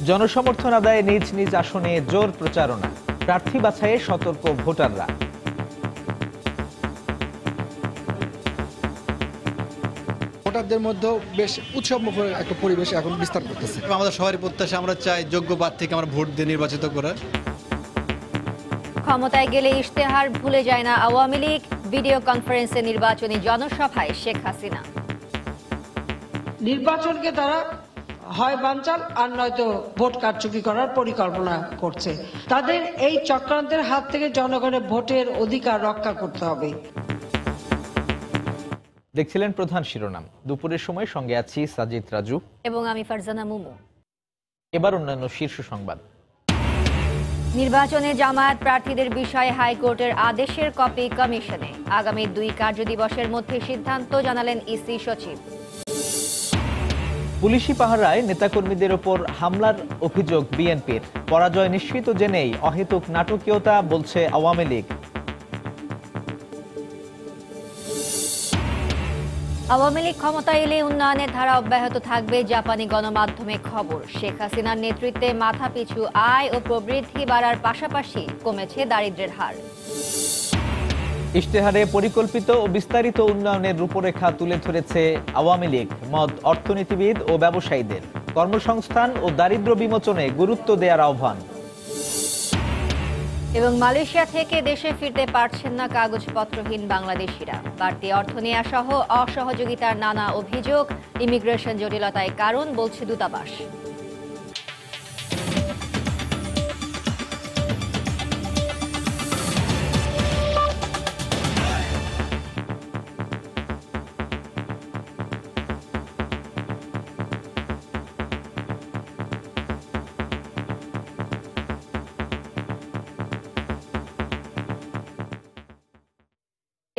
জনসমর্থন আদায়ে নিজ নিজ আসনে জোর প্রচারণা, প্রার্থী বাছাইয়ে সতর্ক ভোটাররা। ভোটারদের মধ্যে বেশ উৎসবমুখর একটা পরিবেশ এখন বিস্তার করতেছে। আমাদের সবারই প্রত্যাশা, আমরা চাই যোগ্য প্রার্থীকে আমরা ভোট দিয়ে নির্বাচিত করার। ক্ষমতায় গেলে ইশতেহার ভুলে যায় না আওয়ামী লীগ, ভিডিও কনফারেন্সে নির্বাচনী জনসভায় শেখ হাসিনা। নির্বাচনকে তারা হয় বানচাল আর নয়তো ভোট কারচুপি করার পরিকল্পনা করছে। তাদের এই চক্রান্তের হাত থেকে জনগণের ভোটের অধিকার রক্ষা করতে হবে। দেখছিলেন প্রধান শিরোনাম। দুপুরের সময় সঙ্গে আছি সাজিদ রাজু এবং আমি ফারজানা মুমু। এবার অন্যান্য শীর্ষ সংবাদ। নির্বাচনে জামায়াত প্রার্থীদের বিষয়ে হাইকোর্টের আদেশের কপি কমিশনে, আগামী 2 কার্যদিবসের মধ্যে সিদ্ধান্ত জানালেন ইসি সচিব। পুলিশি পাহারায় নেতাকর্মীদের ওপর হামলার অভিযোগ বিএনপির, পরাজয় নিশ্চিত জেনেই অহেতুক নাটকীয়তা বলছে আওয়ামী লীগ। আওয়ামী লীগ ক্ষমতায় এলে উন্নয়নের ধারা অব্যাহত থাকবে, জাপানি গণমাধ্যমে খবর। শেখ হাসিনার নেতৃত্বে মাথাপিছু আয় ও প্রবৃদ্ধি বাড়ার পাশাপাশি কমেছে দারিদ্র্যের হার। ইশতেহারে পরিকল্পিত ও বিস্তারিত উন্নয়নের রূপরেখা তুলে ধরেছে আওয়ামী লীগ। মত অর্থনীতিবিদ ও ব্যবসায়ীদের, কর্মসংস্থান ও দারিদ্র্য বিমোচনে গুরুত্ব দেওয়ার আহ্বান। এবং মালয়েশিয়া থেকে দেশে ফিরতে পারছেন না কাগজপত্রহীন বাংলাদেশিরা। বাড়তি অর্থ নেওয়া সহ অসহযোগিতার নানা অভিযোগ, ইমিগ্রেশন জটিলতায় কারণ বলছে দূতাবাস।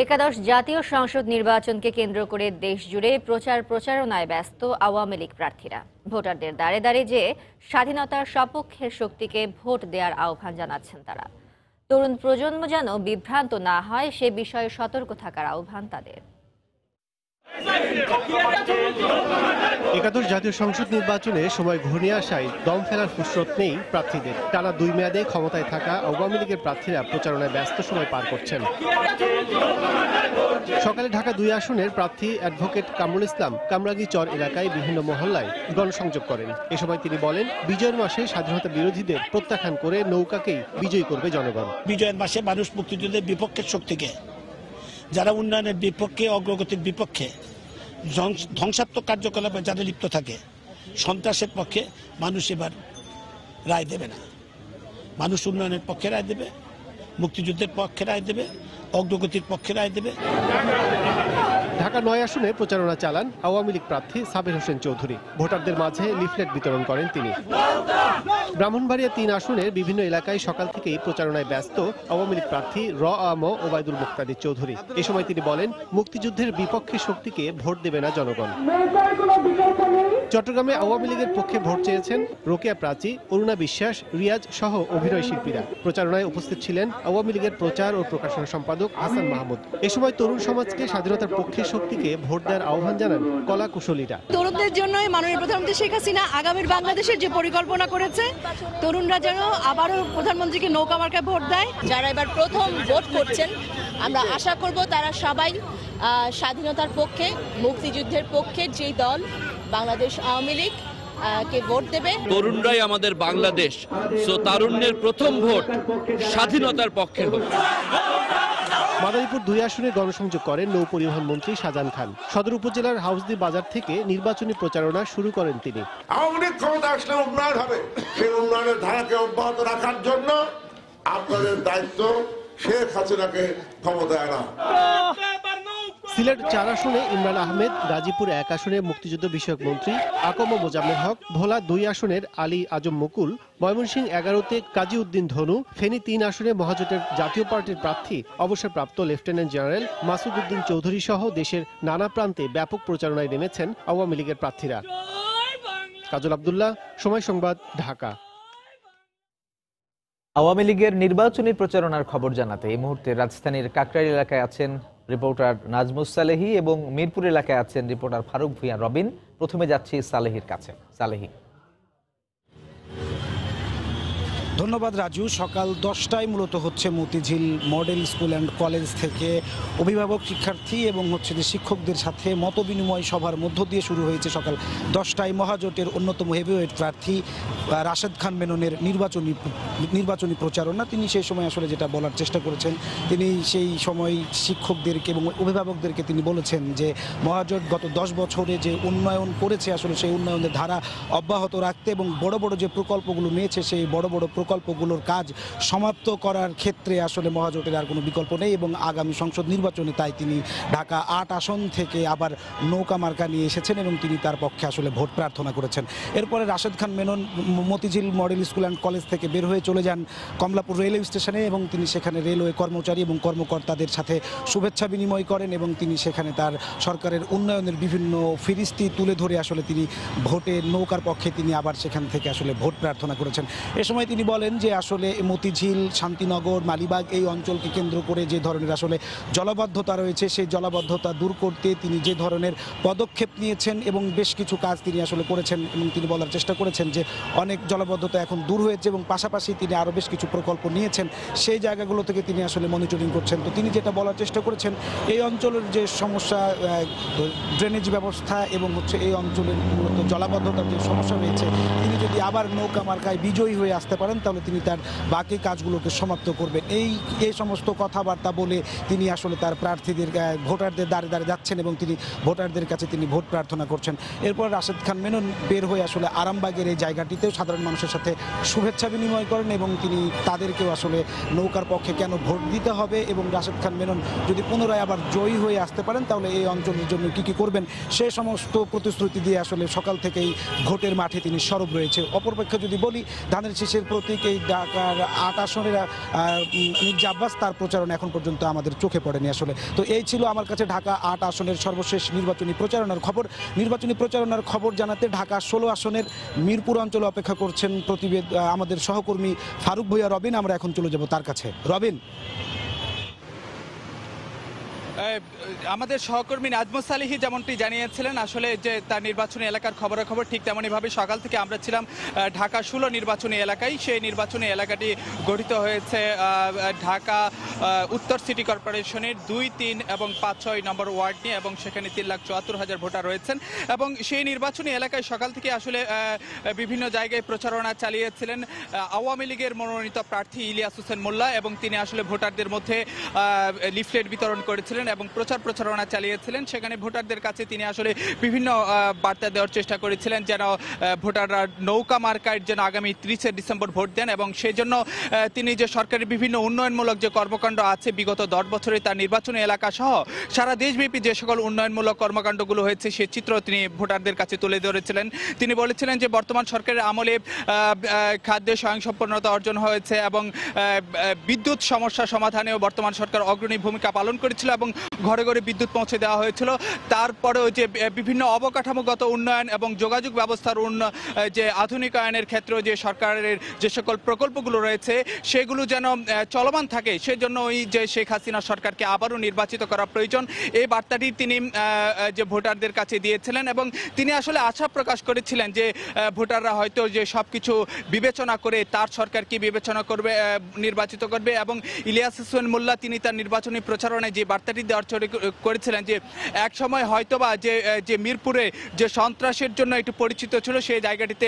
একাদশ জাতীয় সংসদ নির্বাচনকে কেন্দ্র করে দেশ জুড়ে প্রচারণায় ব্যস্ত আওয়ামী লীগ প্রার্থীরা। ভোটারদের দাঁড়ে দাঁড়িয়ে যে স্বাধীনতার সপক্ষের শক্তিকে ভোট দেওয়ার আহ্বান জানাচ্ছেন তারা। তরুণ প্রজন্ম যেন বিভ্রান্ত না হয় সে বিষয়ে সতর্ক থাকার আহ্বান তাদের। একাদশ জাতীয় সংসদ নির্বাচনে সময় ঘনিয়ে আসায় দম ফেলার ফুসরত নেই প্রার্থীদের। টানা 2 মেয়াদে ক্ষমতায় থাকা আওয়ামী লীগের প্রার্থীরা প্রচারণায় ব্যস্ত সময় পার করছেন। সকালে ঢাকা 2 আসনের প্রার্থী অ্যাডভোকেট কামরুল ইসলাম কামরাঙ্গীচর এলাকায় বিভিন্ন মহল্লায় গণসংযোগ করেন। এ সময় তিনি বলেন, বিজয়ের মাসে স্বাধীনতা বিরোধীদের প্রত্যাখ্যান করে নৌকাকেই বিজয়ী করবে জনগণ। বিজয়ের মাসে মানুষ মুক্তিযুদ্ধের বিপক্ষের শক্তিকে, যারা উন্নয়নের বিপক্ষে, অগ্রগতির বিপক্ষে, ধ্বংসাত্মক কার্যকলাপে যারা লিপ্ত থাকে, সন্ত্রাসের পক্ষে মানুষ এবার রায় দেবে না। মানুষ উন্নয়নের পক্ষে রায় দেবে, মুক্তিযুদ্ধের পক্ষে রায় দেবে, অগ্রগতির পক্ষে রায় দেবে। ঢাকা 9 আসনে প্রচারণা চালান আওয়ামী লীগ প্রার্থী সাবের হোসেন চৌধুরী। ভোটারদের মাঝে লিফলেট বিতরণ করেন তিনি। ব্রাহ্মণবাড়িয়া 3 আসনের বিভিন্ন এলাকায় সকাল থেকেই প্রচারণায় ব্যস্ত আওয়ামী লীগ প্রার্থী ওবায়দুল মুক্তাদির চৌধুরী। এ সময় তিনি বলেন, মুক্তিযুদ্ধের বিপক্ষে শক্তিকে ভোট দেবে না জনগণ। চট্টগ্রামে আওয়ামী লীগের পক্ষে ভোট চেয়েছেন রোকেয়া প্রাচী, অরুণা বিশ্বাস, রিয়াজ সহ অভিনয় শিল্পীরা। প্রচারণায় উপস্থিত ছিলেন আওয়ামী লীগের প্রচার ও প্রকাশনা সম্পাদক হাসান মাহমুদ। এ সময় তরুণ সমাজকে স্বাধীনতার পক্ষে শক্তিকে ভোট দেওয়ার আহ্বান জানান কলা কুশলীরা। তরুণদের জন্যই মাননীয় প্রধানমন্ত্রী শেখ হাসিনা আগামীর বাংলাদেশের যে পরিকল্পনা করেছে, তরুণরা যেন আবারও প্রধানমন্ত্রীকে নৌকা মার্কায় ভোট দেয়। যারা এবার প্রথম ভোট করছেন, আমরা আশা করব তারা সবাই স্বাধীনতার পক্ষে, মুক্তিযুদ্ধের পক্ষে যেই দল বাংলাদেশ আওয়ামী লীগ কে ভোট দেবে। তরুণরাই আমাদের বাংলাদেশ, সো তারুণ্যের প্রথম ভোট স্বাধীনতার পক্ষে হোক। মাদারীপুর 2 আসনে গণসংযোগ করেন নৌ পরিবহন মন্ত্রী শাহজাহান খান। সদর উপজেলার হাউসদি বাজার থেকে নির্বাচনী প্রচারণা শুরু করেন তিনি। আওয়ামী লীগ ক্ষমতা আসলে উন্নয়ন হবে, সেই উন্নয়নের ধারাকে অব্যাহত রাখার জন্য আপনাদের দায়িত্ব শেখ হাসিনাকে ক্ষমতায় আনা। সিলেট 4 আসনে ইমরান আহমেদ, গাজীপুর 1 আসনে মুক্তিযুদ্ধ বিষয়ক মন্ত্রী আকম মোজাম্মেল হক, ভোলা 2 আসনের আলী আজম মুকুল, ময়মনসিংহ 11তে কাজী উদ্দিন ধনু, ফেনী 3 আসনে মহাজোটের জাতীয় পার্টির প্রার্থী অবসরপ্রাপ্ত লেফটেন্যান্ট জেনারেল মাসুদ উদ্দিন চৌধুরী সহ দেশের নানা প্রান্তে ব্যাপক প্রচারণায় নেমেছেন আওয়ামী লীগের প্রার্থীরা। কাজল আব্দুল্লাহ, সময় সংবাদ, ঢাকা। আওয়ামী লীগের নির্বাচনী প্রচারণার খবর জানাতে এই মুহূর্তে রাজধানীর কাকরাইল এলাকায় আছেন রিপোর্টার নাজমুস সালেহী এবং মিরপুর এলাকায় আছেন রিপোর্টার ফারুক ভূঁইয়া রবিন। প্রথমে যাচ্ছি সালেহীর কাছে। সালেহী। ধন্যবাদ রাজু। সকাল 10টায় মূলত হচ্ছে Motijheel model school and college থেকে অভিভাবক, শিক্ষার্থী এবং হচ্ছে যে শিক্ষকদের সাথে মতবিনিময় সভার মধ্য দিয়ে শুরু হয়েছে সকাল 10টায় মহাজোটের অন্যতম হেভিওয়েট প্রার্থী রাশেদ খান মেননের নির্বাচনী প্রচারণা। তিনি সেই সময় আসলে যেটা বলার চেষ্টা করেছেন, তিনি সেই সময় শিক্ষকদেরকে এবং অভিভাবকদেরকে তিনি বলেছেন যে মহাজোট গত 10 বছরে যে উন্নয়ন করেছে আসলে সেই উন্নয়নের ধারা অব্যাহত রাখতে এবং বড় বড় যে প্রকল্পগুলো নিয়েছে সেই বড় বড় প্রকল্পগুলোর কাজ সমাপ্ত করার ক্ষেত্রে আসলে মহাজোটের আর কোনো বিকল্প নেই এবং আগামী সংসদ নির্বাচনে তাই তিনি ঢাকা 8 আসন থেকে আবার নৌকা মার্কা নিয়ে এসেছেন এবং তিনি তার পক্ষে আসলে ভোট প্রার্থনা করেছেন। এরপরে Rashed Khan Menon Motijheel model school and college থেকে বের হয়ে চলে যান কমলাপুর রেলওয়ে স্টেশনে এবং তিনি সেখানে রেলওয়ে কর্মচারী এবং কর্মকর্তাদের সাথে শুভেচ্ছা বিনিময় করেন এবং তিনি সেখানে তার সরকারের উন্নয়নের বিভিন্ন ফিরিস্তি তুলে ধরে আসলে তিনি ভোটের নৌকার পক্ষে তিনি আবার সেখান থেকে আসলে ভোট প্রার্থনা করেছেন। এ সময় তিনি বলেন যে আসলে মতিঝিল, শান্তিনগর, মালিবাগ এই অঞ্চলকে কেন্দ্র করে যে ধরনের আসলে জলাবদ্ধতা রয়েছে সেই জলাবদ্ধতা দূর করতে তিনি যে ধরনের পদক্ষেপ নিয়েছেন এবং বেশ কিছু কাজ তিনি আসলে করেছেন এবং তিনি বলার চেষ্টা করেছেন যে অনেক জলাবদ্ধতা এখন দূর হয়েছে এবং পাশাপাশি তিনি আরও বেশ কিছু প্রকল্প নিয়েছেন, সেই জায়গাগুলো থেকে তিনি আসলে মনিটরিং করছেন। তো তিনি যেটা বলার চেষ্টা করেছেন, এই অঞ্চলের যে সমস্যা, ড্রেনেজ ব্যবস্থা এবং হচ্ছে এই অঞ্চলের মূলত জলাবদ্ধতার যে সমস্যা রয়েছে, তিনি যদি আবার নৌকা মার্কায় বিজয়ী হয়ে আসতে পারেন তাহলে তিনি তার বাকি কাজগুলোকে সমাপ্ত করবেন। এই সমস্ত কথাবার্তা বলে তিনি আসলে তার প্রার্থীদের ভোটারদের দ্বারে দ্বারে যাচ্ছেন এবং তিনি ভোটারদের কাছে তিনি ভোট প্রার্থনা করছেন। এরপর রাশেদ খান মেনন বের হয়ে আসলে আরামবাগের এই জায়গাটিতেও সাধারণ মানুষের সাথে শুভেচ্ছা বিনিময় করেন এবং তিনি তাদেরকেও আসলে নৌকার পক্ষে কেন ভোট দিতে হবে এবং রাশেদ খান মেনন যদি পুনরায় আবার জয়ী হয়ে আসতে পারেন তাহলে এই অঞ্চলের জন্য কি কি করবেন সে সমস্ত প্রতিশ্রুতি দিয়ে আসলে সকাল থেকেই ভোটের মাঠে তিনি সরব রয়েছে। অপরপক্ষে যদি বলি, ধানের শীষের প্রতীক এই ঢাকার 8 আসনের মির্জা আব্বাস, তার প্রচারণা এখন পর্যন্ত আমাদের চোখে পড়েনি আসলে। তো এই ছিল আমার কাছে ঢাকা 8 আসনের সর্বশেষ নির্বাচনী প্রচারণার খবর। নির্বাচনী প্রচারণার খবর জানাতে ঢাকা 16 আসনের মিরপুর অঞ্চলে অপেক্ষা করছেন আমাদের সহকর্মী ফারুক ভূঁইয়া রবিন। আমরা এখন চলে যাব তার কাছে। রবিন। আমাদের সহকর্মী নাজমুস সালেহী যেমনটি জানিয়েছিলেন, আসলে যে তার নির্বাচনী এলাকার খবরাখবর ঠিক তেমনইভাবে সকাল থেকে আমরা ছিলাম ঢাকা 16 নির্বাচনী এলাকায়। সেই নির্বাচনী এলাকাটি গঠিত হয়েছে ঢাকা উত্তর সিটি কর্পোরেশনের 2, 3 এবং 5, 6 নম্বর ওয়ার্ড নিয়ে এবং সেখানে 3,74,000 ভোটার রয়েছেন এবং সেই নির্বাচনী এলাকায় সকাল থেকে আসলে বিভিন্ন জায়গায় প্রচারণা চালিয়েছিলেন আওয়ামী লীগের মনোনীত প্রার্থী ইলিয়াস হোসেন মোল্লা এবং তিনি আসলে ভোটারদের মধ্যে লিফলেট বিতরণ করেছিলেন এবং প্রচারণা চালিয়েছিলেন। সেখানে ভোটারদের কাছে তিনি আসলে বিভিন্ন বার্তা দেওয়ার চেষ্টা করেছিলেন যেন ভোটাররা নৌকা মার্কায় যেন আগামী 30 ডিসেম্বর ভোট দেন এবং সেই জন্য তিনি যে সরকারের বিভিন্ন উন্নয়নমূলক যে কর্মকাণ্ড আছে বিগত 10 বছরে তার নির্বাচনী এলাকা সহ সারা দেশব্যাপী যে সকল উন্নয়নমূলক কর্মকাণ্ডগুলো হয়েছে সে চিত্র তিনি ভোটারদের কাছে তুলে ধরেছিলেন। তিনি বলেছিলেন যে বর্তমান সরকারের আমলে খাদ্যে স্বয়ংসম্পূর্ণতা অর্জন হয়েছে এবং বিদ্যুৎ সমস্যা সমাধানেও বর্তমান সরকার অগ্রণী ভূমিকা পালন করেছিল এবং ঘরে ঘরে বিদ্যুৎ পৌঁছে দেওয়া হয়েছিল। তারপরেও যে বিভিন্ন অবকাঠামোগত উন্নয়ন এবং যোগাযোগ ব্যবস্থার যে আধুনিকায়নের ক্ষেত্রে যে সরকারের যে সকল প্রকল্পগুলো রয়েছে সেগুলো যেন চলমান থাকে, সেজন্য ওই যে শেখ হাসিনা সরকারকে আবারও নির্বাচিত করা প্রয়োজন, এই বার্তাটি তিনি যে ভোটারদের কাছে দিয়েছিলেন এবং তিনি আসলে আশা প্রকাশ করেছিলেন যে ভোটাররা হয়তো যে সবকিছু বিবেচনা করে তার সরকারকে বিবেচনা করবে, নির্বাচিত করবে এবং ইলিয়াস হোসেন মোল্লা তিনি তার নির্বাচনী প্রচারণায় যে বার্তাটি দেওয়ার করেছিলেন যে এক সময় হয়তোবা যে মিরপুরে যে সন্ত্রাসের জন্য একটু পরিচিত ছিল সেই জায়গাটিতে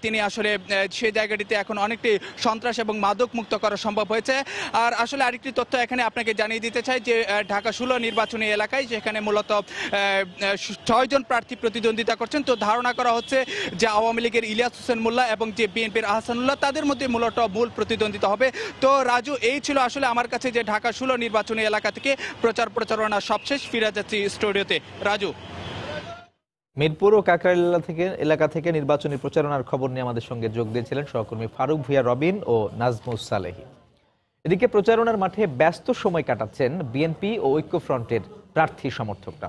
তিনি আসলে সেই জায়গাটিতে এখন অনেকটি সন্ত্রাস এবং মাদক মুক্ত করা সম্ভব হয়েছে। আর আসলে আরেকটি তথ্য এখানে আপনাকে জানিয়ে দিতে চাই যে ঢাকা 16 নির্বাচনী এলাকায় যেখানে মূলত 6 জন প্রার্থী প্রতিদ্বন্দ্বিতা করছেন। তো ধারণা করা হচ্ছে যে আওয়ামী লীগের ইলিয়াস হোসেন মোল্লা এবং যে বিএনপির আহসানুল্লাহ তাদের মধ্যে মূলত মূল প্রতিদ্বন্দ্বিতা হবে। তো রাজু, এই ছিল আসলে আমার কাছে যে ঢাকা 16 নির্বাচনী এলাকা থেকে প্রচারণা সবশেষ। ফিরে যাচ্ছি স্টুডিওতে। রাজু। মিরপুর ও কাকরাইল এলাকা থেকে নির্বাচনী প্রচারণার খবর নিয়ে আমাদের সঙ্গে যোগ দিয়েছিলেন সহকর্মী ফারুক ভূঁইয়া রবিন ও নাজমুস সালেহী। এদিকে প্রচারণার মাঠে ব্যস্ত সময় কাটাচ্ছেন বিএনপি ও ঐক্যফ্রন্টের প্রার্থী সমর্থকরা।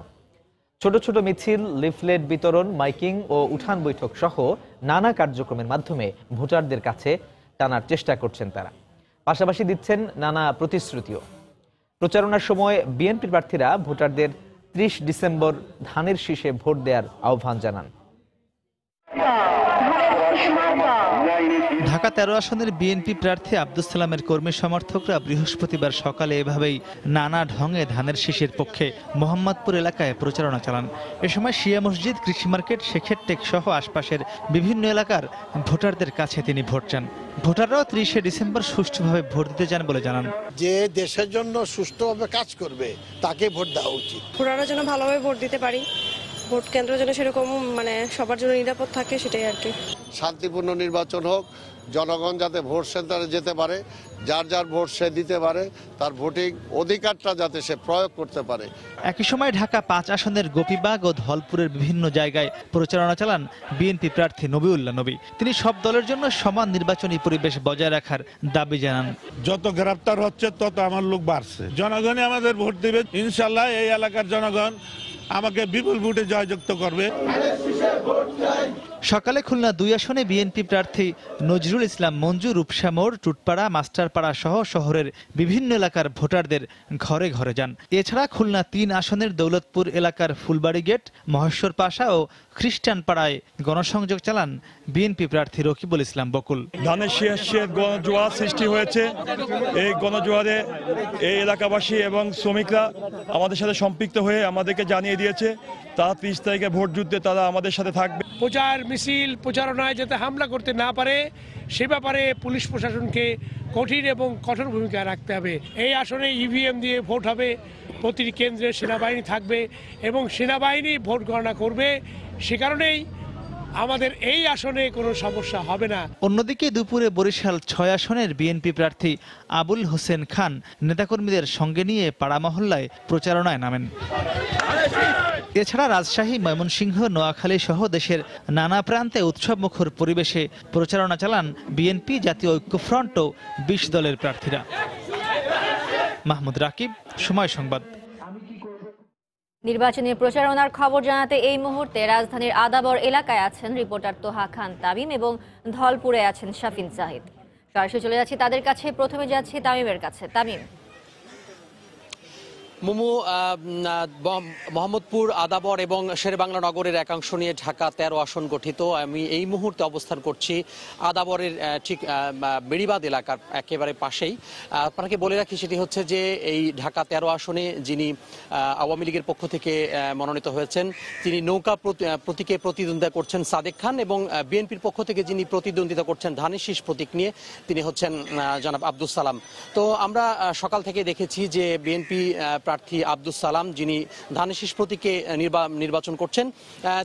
ছোট ছোট মিছিল, লিফলেট বিতরণ, মাইকিং ও উঠান বৈঠক সহ নানা কার্যক্রমের মাধ্যমে ভোটারদের কাছে টানার চেষ্টা করছেন তারা, পাশাপাশি দিচ্ছেন নানা প্রতিশ্রুতিও। প্রচারণার সময় বিএনপি প্রার্থীরা ভোটারদের 30 ডিসেম্বর ধানের শীষে ভোট দেওয়ার আহ্বান জানান। ঢাকা 13 আসনের বিএনপি প্রার্থী আব্দুস সালামের কর্মী সমর্থকরা বৃহস্পতিবার সকালে এভাবেই নানা ঢঙে ধানের শীষের পক্ষে মোহাম্মদপুর এলাকায় প্রচারণা চালান। এ সময় শিয়া মসজিদ, কৃষি মার্কেট, শেখের টেক সহ আশপাশের বিভিন্ন এলাকার ভোটারদের কাছে তিনি ভোট চান। ভোটাররাও 30 ডিসেম্বর সুষ্ঠুভাবে ভোট দিতে যান বলে জানান। যে দেশের জন্য সুষ্ঠুভাবে কাজ করবে তাকে ভোট দেওয়া উচিত। ভোটাররা যেন ভালোভাবে ভোট দিতে পারি, ভোট কেন্দ্র যেন সেরকম সবার জন্য নিরাপদ থাকে, সেটাই আর কি। শান্তিপূর্ণ নির্বাচন হোক, জনগণ যাতে ভোট সেন্টারে যেতে পারে, যার যার ভোট সে দিতে পারে, তার ভোটিং অধিকারটা যাতে সে প্রয়োগ করতে পারে। একই সময় ঢাকা 5 আসনের গোপীবাগ ও ধলপুরের বিভিন্ন জায়গায় প্রচারণা চালান বিএনপি প্রার্থী নবীউল্লাহ নবী। তিনি সব দলের জন্য সমান নির্বাচনী পরিবেশ বজায় রাখার দাবি জানান। যত গ্রেপ্তার হচ্ছে তত আমার লোক বাড়ছে, জনগণই আমাদের ভোট দেবে। ইনশাল্লাহ এই এলাকার জনগণ আমাকে বিপুল ভোটে জয়যুক্ত করবে। সকালে খুলনা 2 আসনে বিএনপি প্রার্থী নজরুল ইসলাম মঞ্জু রূপসা মোড়, টুটপাড়া, মাস্টারপাড়া সহ শহরের বিভিন্ন এলাকার ভোটারদের ঘরে ঘরে যান। এছাড়া খুলনা 3 আসনের দৌলতপুর এলাকার ফুলবাড়ি গেট, মহেশ্বর পাশা ও খ্রিস্টান পাড়ায় গণসংযোগ চালান বিএনপি প্রার্থী রকিবুল ইসলাম বকুল। ধানের শীষের গণজোয়ার সৃষ্টি হয়েছে। এই গণজোয়ারে এই এলাকাবাসী এবং শ্রমিকরা আমাদের সাথে সম্পৃক্ত হয়ে আমাদেরকে জানিয়ে দিয়েছে তারা 30 তারিখে ভোট যুদ্ধে তারা আমাদের সাথে থাকবে। প্রচার মিছিল প্রচারণায় যাতে হামলা করতে না পারে সে ব্যাপারে পুলিশ প্রশাসনকে কঠিন এবং কঠোর ভূমিকা রাখতে হবে। এই আসনে ইভিএম দিয়ে ভোট হবে, প্রতিটি কেন্দ্রে সেনাবাহিনী থাকবে এবং সেনাবাহিনী ভোট গণনা করবে। সে কারণেই আমাদের এই আসনে কোনো সমস্যা হবে না। অন্যদিকে দুপুরে বরিশাল 6 আসনের বিএনপি প্রার্থী আবুল হোসেন খান নেতাকর্মীদের সঙ্গে নিয়ে পাড়া মহল্লায় প্রচারণায় নামেন। এছাড়া রাজশাহী, ময়মনসিংহ, নোয়াখালী সহ দেশের নানা প্রান্তে উৎসবমুখর পরিবেশে প্রচারণা চালান বিএনপি, জাতীয় ঐক্যফ্রন্ট ও 20 দলের প্রার্থীরা। মাহমুদ রাকিব, সময় সংবাদ। নির্বাচনী প্রচারণার খবর জানাতে এই মুহূর্তে রাজধানীর আদাবর এলাকায় আছেন রিপোর্টার তোহা খান তামিম এবং ধলপুরে আছেন শাফিন জাহিদ। সরাসরি চলে যাচ্ছি তাদের কাছে। প্রথমে যাচ্ছি তামিমের কাছে। তামিম, মুমু, মোহাম্মদপুর, আদাবর এবং শেরেবাংলা নগরের একাংশ নিয়ে ঢাকা 13 আসন গঠিত। আমি এই মুহূর্তে অবস্থান করছি আদাবরের ঠিক বেড়িবাঁধ এলাকার একেবারে পাশেই। আপনাকে বলে রাখি সেটি হচ্ছে যে এই ঢাকা 13 আসনে যিনি আওয়ামী লীগের পক্ষ থেকে মনোনীত হয়েছেন তিনি নৌকা প্রতীকে প্রতিদ্বন্দ্বিতা করছেন সাদেক খান, এবং বিএনপির পক্ষ থেকে যিনি প্রতিদ্বন্দ্বিতা করছেন ধানের শীষ প্রতীক নিয়ে তিনি হচ্ছেন জনাব আব্দুস সালাম। তো আমরা সকাল থেকে দেখেছি যে বিএনপি প্রার্থী আব্দুস সালাম যিনি ধানের শীষ প্রতীকে নির্বাচন করছেন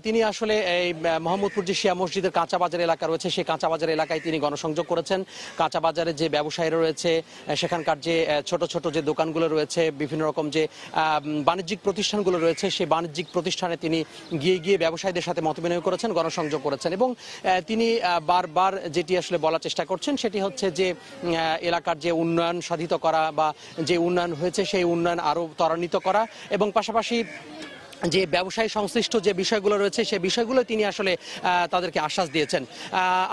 তিনি আসলে এই মোহাম্মদপুর যে শিয়া মসজিদের কাঁচা বাজার এলাকা রয়েছে সেই কাঁচা বাজার এলাকায় তিনি গণসংযোগ করেছেন। কাঁচা বাজারে যে ব্যবসায়ীরা রয়েছে সেখানকার যে ছোট ছোট যে দোকানগুলো রয়েছে, বিভিন্ন রকম যে বাণিজ্যিক প্রতিষ্ঠানগুলো রয়েছে সেই বাণিজ্যিক প্রতিষ্ঠানে তিনি গিয়ে ব্যবসায়ীদের সাথে মতবিনিময় করেছেন, গণসংযোগ করেছেন এবং তিনি বারবার যেটি আসলে বলার চেষ্টা করছেন সেটি হচ্ছে যে এলাকার যে উন্নয়ন সাধিত করা বা যে উন্নয়ন হয়েছে সেই উন্নয়ন আরো ত্বরান্বিত করা এবং পাশাপাশি যে ব্যবসায়ী সংশ্লিষ্ট যে বিষয়গুলো রয়েছে সেই বিষয়গুলো তিনি আসলে তাদেরকে আশ্বাস দিয়েছেন।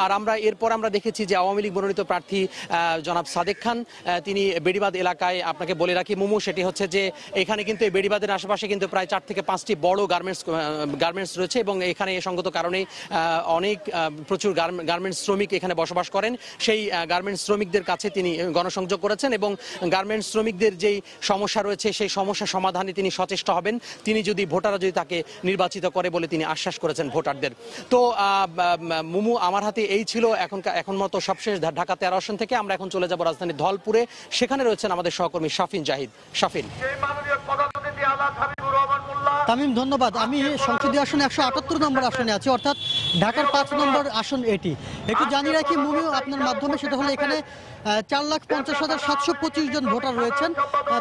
আর এরপর আমরা দেখেছি যে আওয়ামী লীগ মনোনীত প্রার্থী জনাব সাদেক খান তিনি বেড়িবাঁধ এলাকায়, আপনাকে বলে রাখি মুমু, সেটি হচ্ছে যে এখানে কিন্তু এই বেড়িবাঁধের আশেপাশে কিন্তু প্রায় 4 থেকে 5টি বড় গার্মেন্টস রয়েছে এবং এখানে এই সঙ্গত কারণে অনেক প্রচুর গার্মেন্টস শ্রমিক এখানে বসবাস করেন। সেই গার্মেন্টস শ্রমিকদের কাছে তিনি গণসংযোগ করেছেন এবং গার্মেন্টস শ্রমিকদের যেই সমস্যা রয়েছে সেই সমস্যা সমাধানে তিনি সচেষ্ট হবেন, তিনি যদি ভোটাররা যদি তাকে নির্বাচিত করে বলে তিনি আশ্বাস করেছেন ভোটারদের। তো মুমু, আমার হাতে এই ছিল এখন মতো সবশেষ ঢাকা 13 আসন থেকে। আমরা এখন চলে যাব রাজধানী ধলপুরে, সেখানে রয়েছেন আমাদের সহকর্মী শাফিন জাহিদ। শাফিন। তামিম, ধন্যবাদ। আমি সংসদীয় আসনে 178 নম্বর আসনে আছি, অর্থাৎ ঢাকার 5 নম্বর আসন এটি। একটু জানিয়ে রাখি মুমিও আপনার মাধ্যমে, সেটা হলো এখানে 4,50,725 জন ভোটার রয়েছেন,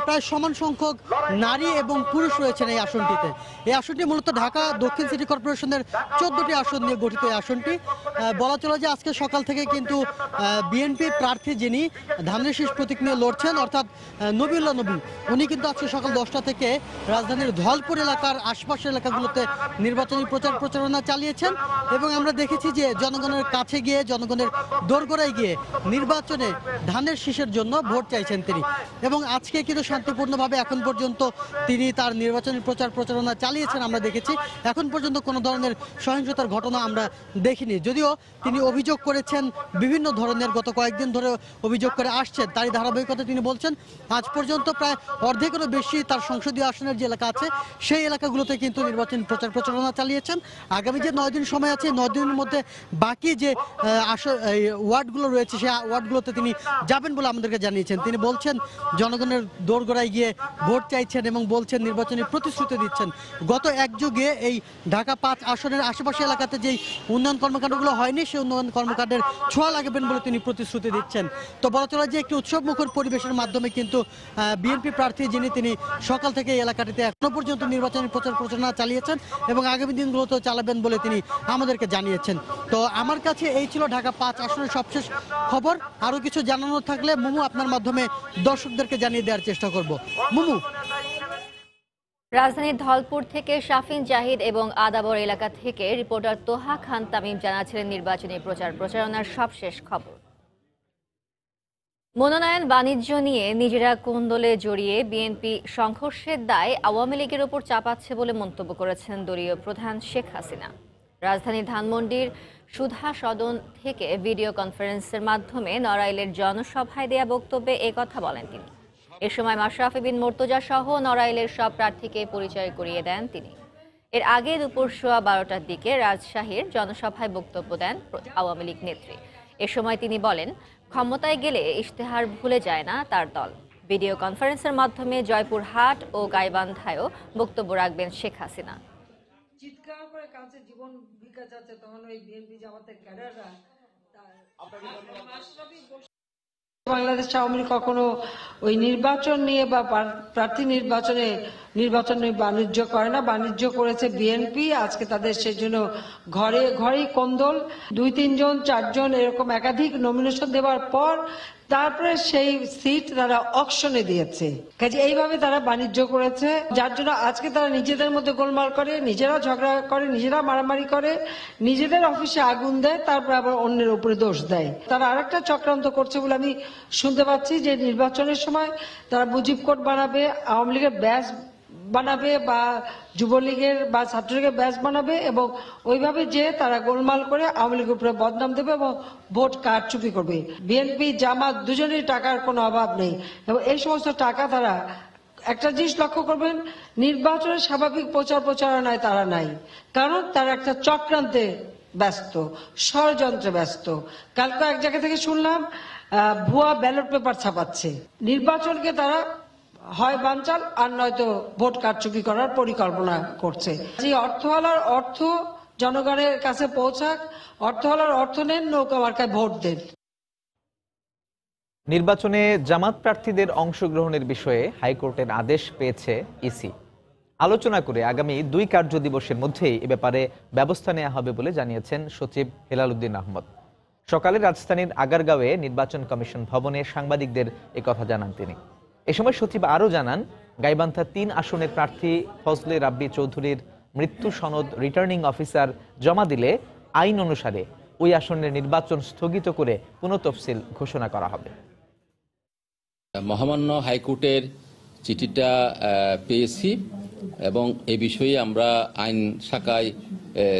প্রায় সমান সংখ্যক নারী এবং পুরুষ রয়েছেন এই আসনটিতে। এই আসনটি মূলত ঢাকা দক্ষিণ সিটি কর্পোরেশনের 14টি আসন নিয়ে গঠিত। এই আসনটি বলা চলে যে আজকে সকাল থেকে কিন্তু বিএনপি প্রার্থী যিনি ধানের শীষ প্রতীক নিয়ে লড়ছেন অর্থাৎ নবীউল্লাহ নবী, উনি কিন্তু আজকে সকাল 10টা থেকে রাজধানীর ধলপুর এলাকার আশপাশের এলাকাগুলোতে নির্বাচনী প্রচারণা চালিয়েছেন এবং আমরা দেখেছি যে জনগণের কাছে গিয়ে গিয়ে জনগণের দোরগোড়ায় গিয়ে নির্বাচনে ধানের শীষের জন্য ভোট চাইছেন তিনি। এবং আজকে কিন্তু শান্তিপূর্ণভাবে এখন পর্যন্ত তিনি তার নির্বাচনী প্রচারণা চালিয়েছেন আমরা দেখেছি। এখন পর্যন্ত কোনো ধরনের সহিংসতার ঘটনা আমরা দেখিনি, যদিও তিনি অভিযোগ করেছেন বিভিন্ন ধরনের, গত কয়েকদিন ধরে অভিযোগ করে আসছেন। তারই ধারাবাহিকতা তিনি বলছেন আজ পর্যন্ত প্রায় অর্ধেকেরও বেশি তার সংসদীয় আসনের যে এলাকা আছে সেই এলাকাগুলোতে কিন্তু নির্বাচনী প্রচারণা চালিয়েছেন। আগামী যে 9 দিন সময় আছে, 9 দিনের মধ্যে বাকি যে ওয়ার্ডগুলো রয়েছে সেই ওয়ার্ডগুলোতে তিনি যাবেন বলে আমাদেরকে জানিয়েছেন। তিনি বলছেন জনগণের দোরগোড়ায় গিয়ে ভোট চাইছেন এবং বলছেন নির্বাচনী প্রতিশ্রুতি দিচ্ছেন। গত এক যুগে এই ঢাকা 5 আসনের আশেপাশে এলাকাতে যেই উন্নয়ন কর্মকাণ্ডগুলো হয়নি সেই উন্নয়ন কর্মকাণ্ডের ছোঁয়া লাগাবেন বলে তিনি প্রতিশ্রুতি দিচ্ছেন। তো বলা চলে যে একটি উৎসবমুখর পরিবেশের মাধ্যমে কিন্তু বিএনপি প্রার্থী তিনি সকাল থেকে এই এলাকাটিতে এখনো পর্যন্ত নির্বাচনী প্রচারণা চালিয়েছেন এবং আগামী দিনগুলোতেও চালাবেন বলে তিনি আমাদেরকে জানিয়েছেন। তো আমার কাছে এই ছিল ঢাকা 5 আসনের সবশেষ খবর। আরো কিছু জানানো থাকলে মুমু আপনার মাধ্যমে দর্শকদেরকে জানিয়ে দেওয়ার চেষ্টা করব। মুমু। রাজধানীর ধলপুর থেকে শাফিন জাহিদ এবং আদাবর এলাকা থেকে রিপোর্টার তোহা খান তামিম জানাচ্ছিলেন নির্বাচনী প্রচারণার সবশেষ খবর। মনোনয়ন বাণিজ্য নিয়ে নিজেরা কোন্দলে জড়িয়ে বিএনপি সংঘর্ষের দায় আওয়ামী লীগের ওপর চাপাচ্ছে বলে মন্তব্য করেছেন দলীয় প্রধান শেখ হাসিনা। রাজধানীর ধানমন্ডির সুধা সদন থেকে ভিডিও কনফারেন্সের মাধ্যমে নড়াইলের জনসভায় দেয়া বক্তব্যে একথা বলেন তিনি। এ সময় মাশরাফি বিন মুর্তজা সহ নড়াইলের সব প্রার্থীকে পরিচয় করিয়ে দেন তিনি। এর আগে দুপুর 12টার দিকে রাজশাহীর জনসভায় বক্তব্য দেন আওয়ামী লীগ নেত্রী। এ সময় তিনি বলেন, ক্ষমতায় গেলে ইশতেহার ভুলে যায় না তার দল। ভিডিও কনফারেন্সের মাধ্যমে জয়পুরহাট ও গাইবান্ধায়ও বক্তব্য রাখবেন শেখ হাসিনা। চিৎকার করে কাছে জীবন ভিক্ষা যাচ্ছে তখন ওই বিএনপি জামাতের ক্যাডাররা বাংলাদেশ আওয়ামী লীগ কখনো ওই নির্বাচন নিয়ে বা প্রার্থী নির্বাচনে বাণিজ্য করে না। বাণিজ্য করেছে বিএনপি। আজকে তাদের সেজন্য ঘরেই কোন্দল। 2-3 জন 4 জন এরকম একাধিক নমিনেশন দেওয়ার পর তারপরে সেই সিট তারা অকশনে দিয়েছে। কাজে এইভাবে তারা বাণিজ্য করেছে, যার জন্য আজকে তারা নিজেদের মধ্যে গোলমাল করে, নিজেরা ঝগড়া করে, নিজেরা মারামারি করে, নিজেদের অফিসে আগুন দেয়, তারপর আবার অন্যের উপরে দোষ দেয়। তারা আরেকটা চক্রান্ত করছে বলে আমি শুনতে পাচ্ছি যে নির্বাচনের সময় তারা মুজিব কোড বানাবে, আওয়ামী লীগের ব্যাচ বানাবে বা যুবলীগের বা ছাত্রলীগের ব্যাচ বানাবে এবং ওইভাবে যে তারা গোলমাল করে আওয়ামী লীগের উপরে বদনাম দেবে এবং ভোট কারচুপি করবে। বিএনপি জামাত দুজনেরই টাকার কোনো অভাব নেই এবং এই সমস্ত টাকা তারা, একটা জিনিস লক্ষ্য করবেন, নির্বাচনের স্বাভাবিক প্রচারণায় তারা নাই, কারণ তারা একটা চক্রান্তে ব্যস্ত, ষড়যন্ত্রে ব্যস্ত। কালকে এক জায়গা থেকে শুনলাম ভুয়া ব্যালট পেপার ছাপাচ্ছে। নির্বাচনকে তারা হয় বানচাল আর নয়তো ভোট কারচুপি করার পরিকল্পনা করছে। যে অর্থওয়ালার অর্থ জনগণের কাছে পৌঁছাক, অর্থওয়ালার অর্থ নেন, নৌকা মার্কায় ভোট দেন। নির্বাচনে জামাত প্রার্থীদের অংশগ্রহণের বিষয়ে হাইকোর্টের আদেশ পেয়েছে ইসি। আলোচনা করে আগামী 2 কার্য দিবসের মধ্যেই এ ব্যাপারে ব্যবস্থা নেওয়া হবে বলে জানিয়েছেন সচিব হেলাল উদ্দিন আহমদ। সকালে রাজধানীর আগারগাঁওয়ে নির্বাচন কমিশন ভবনে সাংবাদিকদের একথা জানান তিনি। এ সময় সচিব আরও জানান, গাইবান্ধা 3 আসনের প্রার্থী ফজলে রাব্বি চৌধুরীর মৃত্যু সনদ রিটার্নিং অফিসার জমা দিলে আইন অনুসারে ওই আসনের নির্বাচন স্থগিত করে পুনঃতফসিল ঘোষণা করা হবে। মহামান্য হাইকোর্টের চিঠিটা পেয়েছি এবং এই বিষয়ে আমরা আইন শাখায়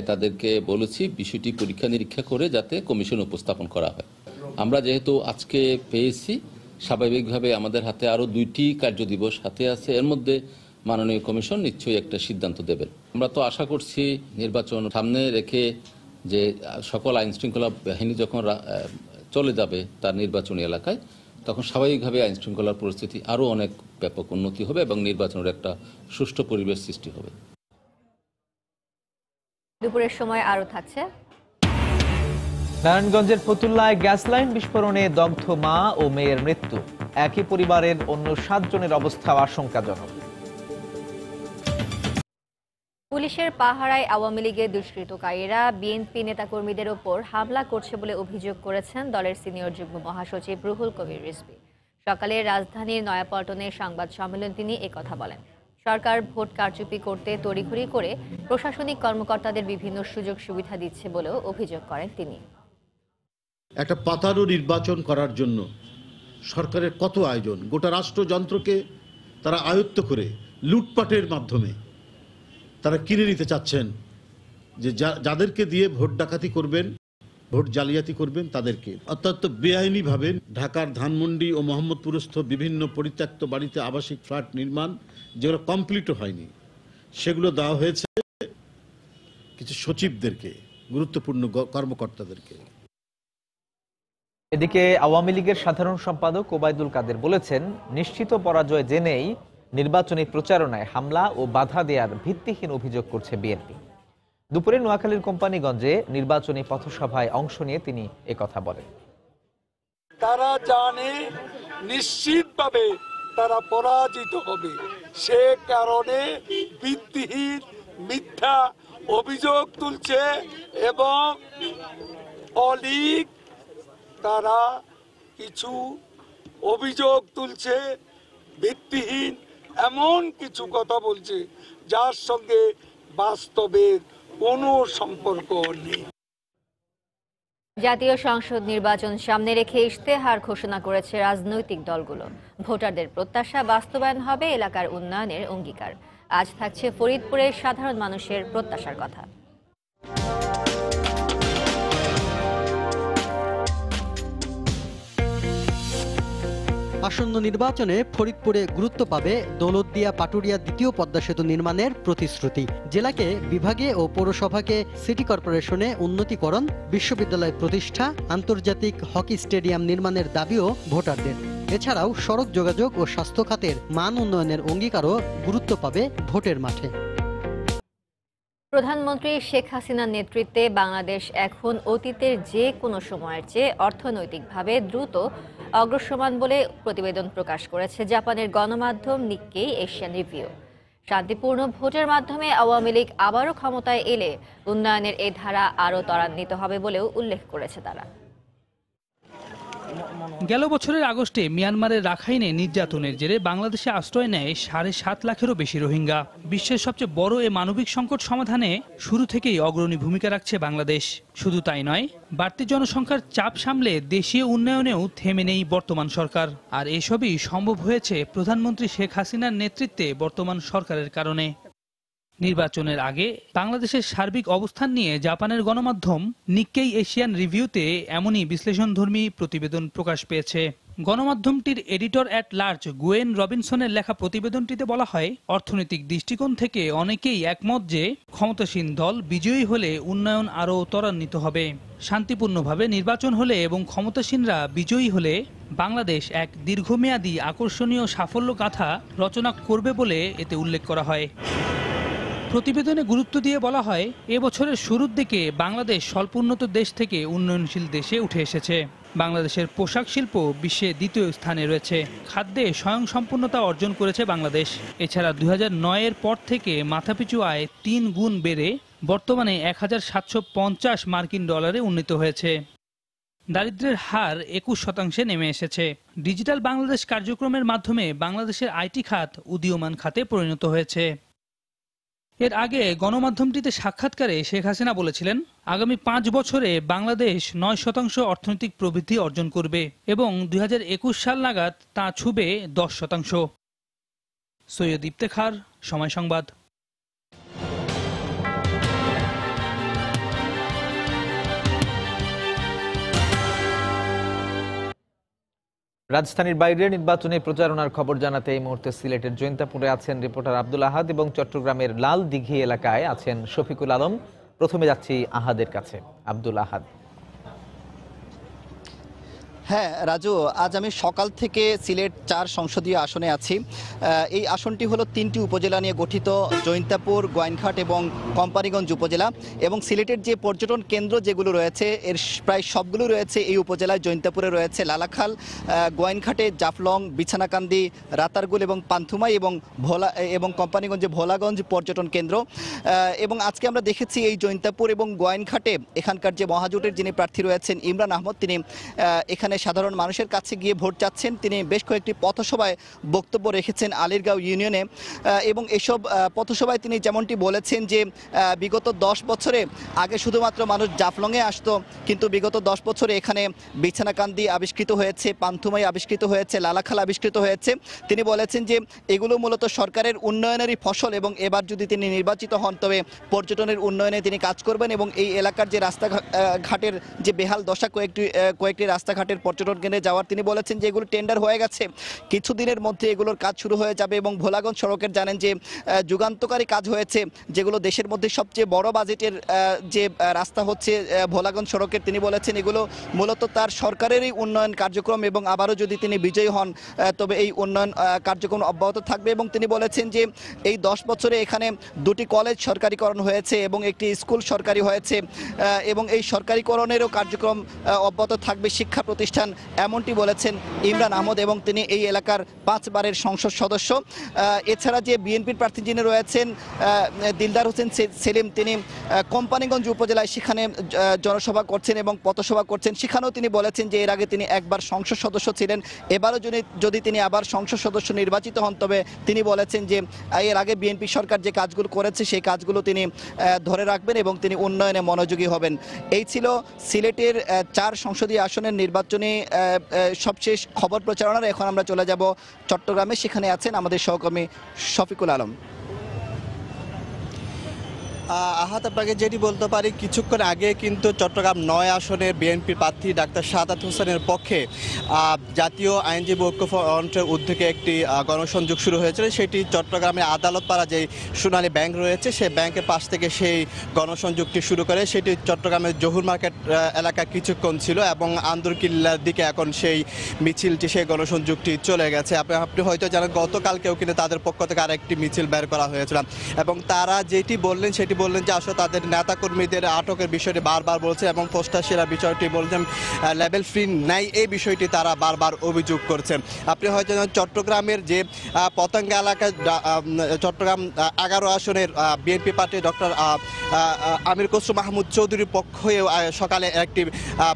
তাদেরকে বলেছি বিষয়টি পরীক্ষা নিরীক্ষা করে যাতে কমিশন উপস্থাপন করা হয়। আমরা যেহেতু আজকে পেয়েছি, স্বাভাবিকভাবে আমাদের হাতে আরও 2টি কার্যদিবস হাতে আছে, এর মধ্যে মাননীয় কমিশন নিশ্চয়ই একটা সিদ্ধান্ত দেবেন। আমরা তো আশা করছি নির্বাচন সামনে রেখে যে সকল আইন শৃঙ্খলা বাহিনী যখন চলে যাবে তার নির্বাচনী এলাকায়, তখন স্বাভাবিকভাবে আইন শৃঙ্খলার পরিস্থিতি আরও অনেক ব্যাপক উন্নতি হবে এবং নির্বাচনের একটা সুষ্ঠু পরিবেশ সৃষ্টি হবে। দুপুরের সময় আরও থাকছে। নারায়ণগঞ্জের ফতুল্লায় গ্যাস লাইন বিস্ফোরণে দগ্ধ মা ও মেয়ের মৃত্যু। একই পরিবারের অন্য 7 জনের অবস্থা আশঙ্কাজনক। পুলিশের পাহারায় আওয়ামী লীগের দুষ্কৃতকারীরা বিএনপি নেতাকর্মীদের ওপর হামলা করছে বলে অভিযোগ করেছেন দলের সিনিয়র যুগ্ম মহাসচিব রুহুল কবির রিজভী। সকালে রাজধানীর নয়াপল্টনে সংবাদ সম্মেলনে তিনি একথা বলেন। সরকার ভোট কারচুপি করতে তড়িঘড়ি করে প্রশাসনিক কর্মকর্তাদের বিভিন্ন সুযোগ সুবিধা দিচ্ছে বলেও অভিযোগ করেন তিনি। একটা পাতানো নির্বাচন করার জন্য সরকারের কত আয়োজন, গোটা রাষ্ট্রযন্ত্রকে তারা আয়ত্ত করে লুটপাটের মাধ্যমে তারা কিনে নিতে চাচ্ছেন, যে যাদেরকে দিয়ে ভোট ডাকাতি করবেন, ভোট জালিয়াতি করবেন তাদেরকে। অত্যন্ত বেআইনিভাবে ঢাকার ধানমন্ডি ও মোহাম্মদপুরস্থ বিভিন্ন পরিত্যক্ত বাড়িতে আবাসিক ফ্ল্যাট নির্মাণ, যেগুলো কমপ্লিটও হয়নি, সেগুলো দেওয়া হয়েছে কিছু সচিবদেরকে, গুরুত্বপূর্ণ কর্মকর্তাদেরকে। এদিকে আওয়ামী লীগের সাধারণ সম্পাদক ওবায়দুল কাদের বলেছেন, নিশ্চিত পরাজয় জেনেই নির্বাচনী প্রচারণায় হামলা ও বাধা দেওয়ার ভিত্তিহীন অভিযোগ করছে বিএনপি। দুপুরে নোয়াখালীর কোম্পানিগঞ্জে নির্বাচনী পথসভায় অংশ নিয়ে তিনি একথা বলেন। তারা জানে নিশ্চিতভাবে তারা পরাজিত হবে, সে কারণে ভিত্তিহীন মিথ্যা অভিযোগ তুলছে এবং অলীগ তারা কিছু অভিযোগ তুলছে, ভিত্তিহীন এমন কিছু কথা বলছে যার সঙ্গে বাস্তবের কোনো সম্পর্ক নেই। জাতীয় সংসদ নির্বাচন সামনে রেখে ইশতেহার ঘোষণা করেছে রাজনৈতিক দলগুলো। ভোটারদের প্রত্যাশা বাস্তবায়ন হবে এলাকার উন্নয়নের অঙ্গীকার। আজ থাকছে ফরিদপুরের সাধারণ মানুষের প্রত্যাশার কথা। আসন্ন নির্বাচনে ফরিদপুরে গুরুত্ব পাবে দৌলতদিয়া পাটুরিয়া দ্বিতীয় পদ্মা সেতু নির্মাণের প্রতিশ্রুতি। জেলাকে বিভাগে ও পৌরসভাকে সিটি কর্পোরেশনে উন্নতিকরণ, বিশ্ববিদ্যালয় প্রতিষ্ঠা, আন্তর্জাতিক হকি স্টেডিয়াম নির্মাণের দাবিও ভোটারদের। এছাড়াও সড়ক যোগাযোগ ও স্বাস্থ্য খাতের মান উন্নয়নের অঙ্গীকারও গুরুত্ব পাবে ভোটের মাঠে। প্রধানমন্ত্রী শেখ হাসিনার নেতৃত্বে বাংলাদেশ এখন অতীতের যে কোনো সময়ের চেয়ে অর্থনৈতিকভাবে দ্রুত অগ্রসমান বলে প্রতিবেদন প্রকাশ করেছে জাপানের গণমাধ্যম নিক্কেই এশিয়ান রিভিউ। শান্তিপূর্ণ ভোটের মাধ্যমে আওয়ামী লীগ আবারও ক্ষমতায় এলে উন্নয়নের এই ধারা আরও ত্বরান্বিত হবে বলেও উল্লেখ করেছে তারা। গেল বছরের আগস্টে মিয়ানমারের রাখাইনে নির্যাতনের জেরে বাংলাদেশে আশ্রয় নেয় 7.5 লাখেরও বেশি রোহিঙ্গা। বিশ্বের সবচেয়ে বড় এ মানবিক সংকট সমাধানে শুরু থেকেই অগ্রণী ভূমিকা রাখছে বাংলাদেশ। শুধু তাই নয়, বাড়তি জনসংখ্যার চাপ সামলে দেশীয় উন্নয়নেও থেমে নেই বর্তমান সরকার। আর এসবই সম্ভব হয়েছে প্রধানমন্ত্রী শেখ হাসিনার নেতৃত্বে বর্তমান সরকারের কারণে। নির্বাচনের আগে বাংলাদেশের সার্বিক অবস্থান নিয়ে জাপানের গণমাধ্যম নিক্কেই এশিয়ান রিভিউতে এমনই বিশ্লেষণধর্মী প্রতিবেদন প্রকাশ পেয়েছে। গণমাধ্যমটির এডিটর অ্যাট লার্জ গুয়েন রবিনসনের লেখা প্রতিবেদনটিতে বলা হয়, অর্থনৈতিক দৃষ্টিকোণ থেকে অনেকেই একমত যে ক্ষমতাসীন দল বিজয়ী হলে উন্নয়ন আরও ত্বরান্বিত হবে। শান্তিপূর্ণভাবে নির্বাচন হলে এবং ক্ষমতাসীনরা বিজয়ী হলে বাংলাদেশ এক দীর্ঘমেয়াদী আকর্ষণীয় সাফল্য গাথা রচনা করবে বলে এতে উল্লেখ করা হয়। প্রতিবেদনে গুরুত্ব দিয়ে বলা হয়, এবছরের শুরুর দিকে বাংলাদেশ স্বল্পোন্নত দেশ থেকে উন্নয়নশীল দেশে উঠে এসেছে। বাংলাদেশের পোশাক শিল্প বিশ্বে দ্বিতীয় স্থানে রয়েছে। খাদ্যে স্বয়ংসম্পূর্ণতা অর্জন করেছে বাংলাদেশ। এছাড়া 2009-এর পর থেকে মাথাপিছু আয় 3 গুণ বেড়ে বর্তমানে 1750 মার্কিন ডলারে উন্নীত হয়েছে। দারিদ্র্যের হার 21% নেমে এসেছে। ডিজিটাল বাংলাদেশ কার্যক্রমের মাধ্যমে বাংলাদেশের আইটি খাত উদীয়মান খাতে পরিণত হয়েছে। এর আগে গণমাধ্যমটিতে সাক্ষাৎকারে শেখ হাসিনা বলেছিলেন, আগামী 5 বছরে বাংলাদেশ 9% অর্থনৈতিক প্রবৃদ্ধি অর্জন করবে এবং 2021 সাল নাগাদ তা ছুবে 10%। সৈয়দ ইফতেখার, সময় সংবাদ। রাজধানীর বাইরে নির্বাচনী প্রচারণার খবর জানাতে এই মুহূর্তে সিলেটের জৈন্তাপুরে আছেন রিপোর্টার আব্দুল আহাদ এবং চট্টগ্রামের লাল দিঘি এলাকায় আছেন শফিকুল আলম। প্রথমে যাচ্ছি আহাদের কাছে। আব্দুল আহাদ। হ্যাঁ রাজু, আজ আমি সকাল থেকে সিলেট 4 সংসদীয় আসনে আছি। এই আসনটি হলো 3টি উপজেলা নিয়ে গঠিত, জৈন্তাপুর, গোয়াইনঘাট এবং কোম্পানিগঞ্জ উপজেলা। এবং সিলেটের যে পর্যটন কেন্দ্র যেগুলো রয়েছে এর প্রায় সবগুলো রয়েছে এই উপজেলায়। জৈন্তাপুরে রয়েছে লালাখাল, গোয়াইনঘাটে জাফলং, বিছানাকান্দি, রাতারগুল এবং পান্থুমাই এবং ভোলা এবং কোম্পানিগঞ্জে ভোলাগঞ্জ পর্যটন কেন্দ্র। এবং আজকে আমরা দেখেছি এই জৈন্তাপুর এবং গোয়াইনঘাটে এখানকার যে মহাজোটের যিনি প্রার্থী রয়েছেন ইমরান আহমদ, তিনি এখানে ইউনিয়নে সাধারণ মানুষের কাছে গিয়ে ভোট চাচ্ছেন। তিনি বেশ কয়েকটি পথসভায় বক্তব্য রেখেছেন আলীরগাঁও ইউনিয়নে এবং এসব পথসভায় তিনি যেমনটি বলেছেন যে বিগত 10 বছরে আগে শুধুমাত্র মানুষ জাফলংয়ে আসতো, কিন্তু বিগত 10 বছরে এখানে বিছানাকান্দি আবিষ্কৃত হয়েছে, পান্থুমাই আবিষ্কৃত হয়েছে, লালাখাল আবিষ্কৃত হয়েছে। তিনি বলেছেন যে এগুলো মূলত সরকারের উন্নয়নেরই ফসল এবং এবার যদি তিনি নির্বাচিত হন তবে পর্যটনের উন্নয়নে তিনি কাজ করবেন এবং এই এলাকার যে রাস্তাঘাটের যে বেহাল দশা কয়েকটি রাস্তাঘাটের পর্যটন কেন্দ্রে যাওয়ার তিনি বলেছেন যে এগুলো টেন্ডার হয়ে গেছে, কিছুদিনের মধ্যে এগুলোর কাজ শুরু হয়ে যাবে এবং ভোলাগঞ্জ সড়কের জানেন যে যুগান্তকারী কাজ হয়েছে, যেগুলো দেশের মধ্যে সবচেয়ে বড় বাজেটের যে রাস্তা হচ্ছে ভোলাগঞ্জ সড়কের। তিনি বলেছেন এগুলো মূলত তার সরকারেরই উন্নয়ন কার্যক্রম এবং আবারও যদি তিনি বিজয়ী হন তবে এই উন্নয়ন কার্যক্রম অব্যাহত থাকবে এবং তিনি বলেছেন যে এই 10 বছরে এখানে 2টি কলেজ সরকারিকরণ হয়েছে এবং একটি স্কুল সরকারি হয়েছে এবং এই সরকারিকরণেরও কার্যক্রম অব্যাহত থাকবে, শিক্ষা প্রতিষ্ঠান, এমনটি বলেছেন ইমরান আহমদ এবং তিনি এই এলাকার 5 বারের সংসদ সদস্য। এছাড়া যে বিএনপির প্রার্থী যিনি রয়েছেন দিলদার হোসেন সেলিম, তিনি কোম্পানিগঞ্জ উপজেলায় সেখানে জনসভা করছেন এবং পথসভা করছেন। সেখানেও তিনি বলেছেন যে এর আগে তিনি একবার সংসদ সদস্য ছিলেন, এবারও যদি তিনি আবার সংসদ সদস্য নির্বাচিত হন তবে তিনি বলেছেন যে এর আগে বিএনপি সরকার যে কাজগুলো করেছে সেই কাজগুলো তিনি ধরে রাখবেন এবং তিনি উন্নয়নে মনোযোগী হবেন। এই ছিল সিলেটের 4 সংসদীয় আসনের নির্বাচনী সবশেষ খবর প্রচারণার। এখন আমরা চলে যাব চট্টগ্রামে, সেখানে আছেন আমাদের সহকর্মী শফিকুল আলম। আহাত, আপনাকে যেটি বলতে পারি, কিছুক্ষণ আগে কিন্তু চট্টগ্রাম 9 আসনের বিএনপি প্রার্থী ডাক্তার সাদাত হোসেনের পক্ষে জাতীয় আইনজীবী ঐক্য ফ্রন্টের উদ্যোগে একটি গণসংযোগ শুরু হয়েছিল। সেটি চট্টগ্রামে আদালতপাড়া যে সোনালী ব্যাংক রয়েছে সেই ব্যাংকের পাশ থেকে সেই গণসংযোগটি শুরু করে। সেটি চট্টগ্রামের জহুর মার্কেট এলাকা কিছুক্ষণ ছিল এবং আন্দরকিল্লার দিকে এখন সেই মিছিলটি, সেই গণসংযোগটি চলে গেছে। আপনি হয়তো জানেন গতকালকেও কিন্তু তাদের পক্ষ থেকে আরেকটি মিছিল বের করা হয়েছিল এবং তারা যেটি বললেন সেটি বললেন যে আসলে তাদের নেতাকর্মীদের আটকের বিষয়টি বারবার বলছে এবং পোস্টার সেরা বিষয়টি বলছেন, লেভেল ফ্রি নাই, এই বিষয়টি তারা বারবার অভিযোগ করছেন। আপনি হয়তো চট্টগ্রামের যে পতঙ্গা এলাকায় চট্টগ্রাম 11 আসনের বিএনপি প্রার্থী ডক্টর আমির খসরু মাহমুদ চৌধুরীর পক্ষে সকালে একটি